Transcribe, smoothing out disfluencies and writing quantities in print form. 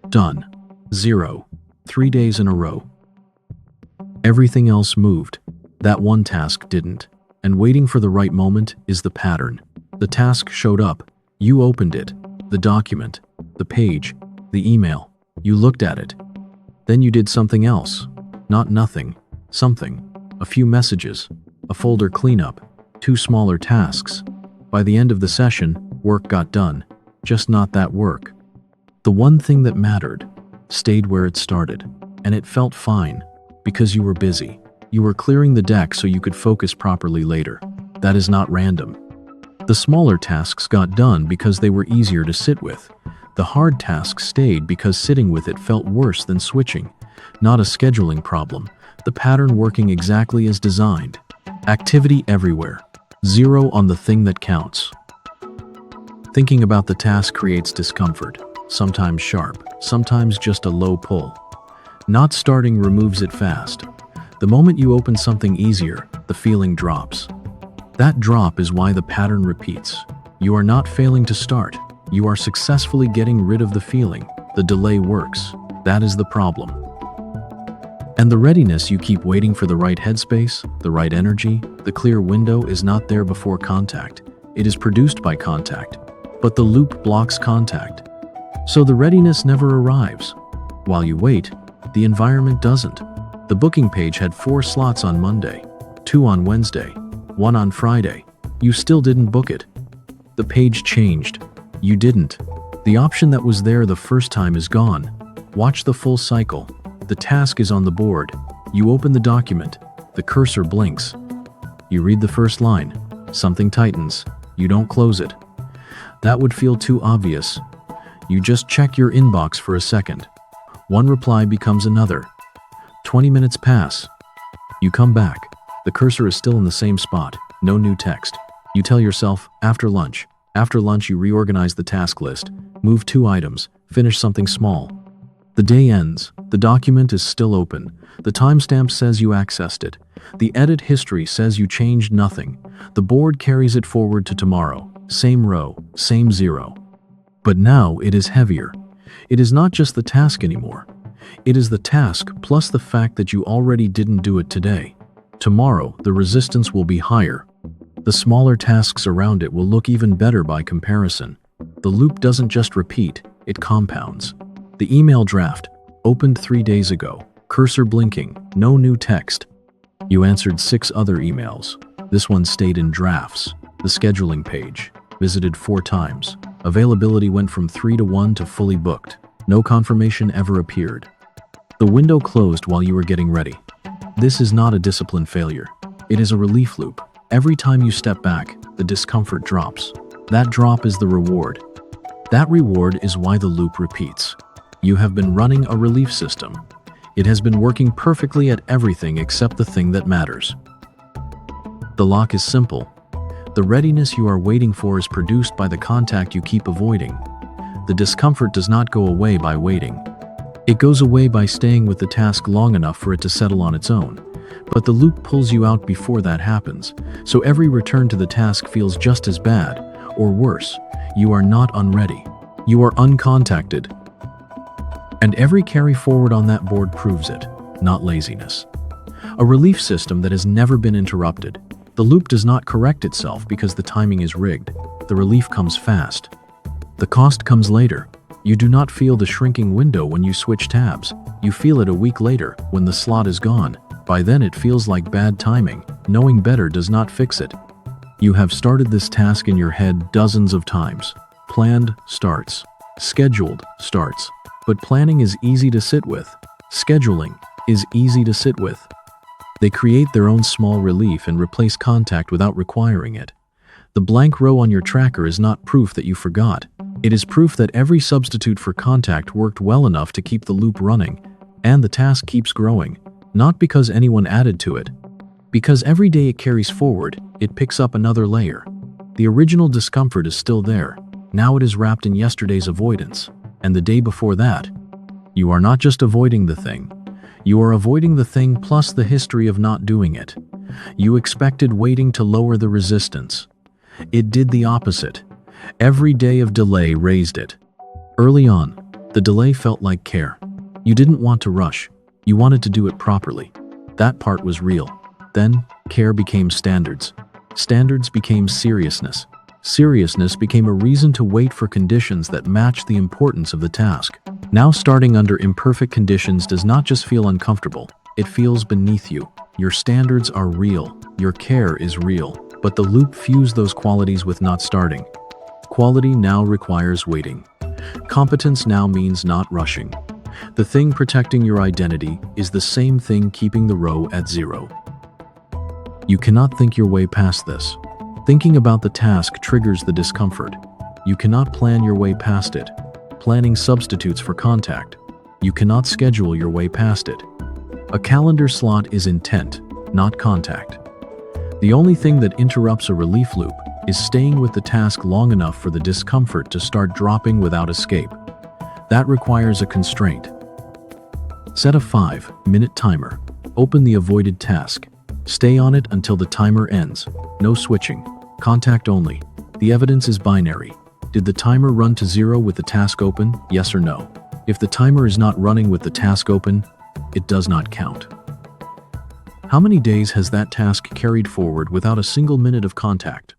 Done. 0. 3 days in a row. Everything else moved. That one task didn't. And waiting for the right moment is the pattern. The task showed up. You opened it. The document. The page. The email. You looked at it. Then you did something else. Not nothing. Something. A few messages. A folder cleanup. 2 smaller tasks. By the end of the session, work got done. Just not that work. The one thing that mattered stayed where it started. And it felt fine. Because you were busy. You were clearing the deck so you could focus properly later. That is not random. The smaller tasks got done because they were easier to sit with. The hard tasks stayed because sitting with it felt worse than switching. Not a scheduling problem. The pattern working exactly as designed. Activity everywhere. 0 on the thing that counts. Thinking about the task creates discomfort. Sometimes sharp, sometimes just a low pull. Not starting removes it fast. The moment you open something easier, the feeling drops. That drop is why the pattern repeats. You are not failing to start. You are successfully getting rid of the feeling. The delay works. That is the problem. And the readiness you keep waiting for the right headspace, the right energy, the clear window is not there before contact. It is produced by contact. But the loop blocks contact. So the readiness never arrives. While you wait, the environment doesn't. The booking page had 4 slots on Monday, 2 on Wednesday, 1 on Friday. You still didn't book it. The page changed. You didn't. The option that was there the first time is gone. Watch the full cycle. The task is on the board. You open the document. The cursor blinks. You read the first line. Something tightens. You don't close it. That would feel too obvious. You just check your inbox for a second. One reply becomes another. 20 minutes pass. You come back. The cursor is still in the same spot. No new text. You tell yourself, after lunch. After lunch, you reorganize the task list. Move 2 items. Finish something small. The day ends. The document is still open. The timestamp says you accessed it. The edit history says you changed nothing. The board carries it forward to tomorrow. Same row, same 0. But now it is heavier. It is not just the task anymore. It is the task plus the fact that you already didn't do it today. Tomorrow, the resistance will be higher. The smaller tasks around it will look even better by comparison. The loop doesn't just repeat, it compounds. The email draft, opened 3 days ago, cursor blinking, no new text. You answered 6 other emails. This one stayed in drafts. The scheduling page, visited 4 times. Availability went from 3 to 1 to fully booked. No confirmation ever appeared. The window closed while you were getting ready. This is not a discipline failure. It is a relief loop. Every time you step back, the discomfort drops. That drop is the reward. That reward is why the loop repeats. You have been running a relief system. It has been working perfectly at everything except the thing that matters. The lock is simple. The readiness you are waiting for is produced by the contact you keep avoiding. The discomfort does not go away by waiting. It goes away by staying with the task long enough for it to settle on its own. But the loop pulls you out before that happens, so every return to the task feels just as bad, or worse. You are not unready. You are uncontacted. And every carry forward on that board proves it, not laziness. A relief system that has never been interrupted. The loop does not correct itself because the timing is rigged. The relief comes fast. The cost comes later. You do not feel the shrinking window when you switch tabs. You feel it a week later, when the slot is gone. By then it feels like bad timing. Knowing better does not fix it. You have started this task in your head dozens of times. Planned starts. Scheduled starts. But planning is easy to sit with. Scheduling is easy to sit with. They create their own small relief and replace contact without requiring it. The blank row on your tracker is not proof that you forgot. It is proof that every substitute for contact worked well enough to keep the loop running, and the task keeps growing, not because anyone added to it. Because every day it carries forward, it picks up another layer. The original discomfort is still there. Now it is wrapped in yesterday's avoidance, and the day before that. You are not just avoiding the thing. You are avoiding the thing plus the history of not doing it. You expected waiting to lower the resistance. It did the opposite. Every day of delay raised it. Early on, The delay felt like care. You didn't want to rush. You wanted to do it properly. That part was real. Then, care became standards. Standards became seriousness. Seriousness became a reason to wait for conditions that matched the importance of the task. Now starting under imperfect conditions does not just feel uncomfortable, it feels beneath you. Your standards are real, your care is real, but the loop fused those qualities with not starting. Quality now requires waiting. Competence now means not rushing. The thing protecting your identity is the same thing keeping the row at zero. You cannot think your way past this. Thinking about the task triggers the discomfort. You cannot plan your way past it. Planning substitutes for contact. You cannot schedule your way past it. A calendar slot is intent, not contact. The only thing that interrupts a relief loop is staying with the task long enough for the discomfort to start dropping without escape. That requires a constraint. Set a 5-minute timer. Open the avoided task. Stay on it until the timer ends. No switching. Contact only. The evidence is binary. Did the timer run to zero with the task open? Yes or no? If the timer is not running with the task open, it does not count. How many days has that task carried forward without a single minute of contact?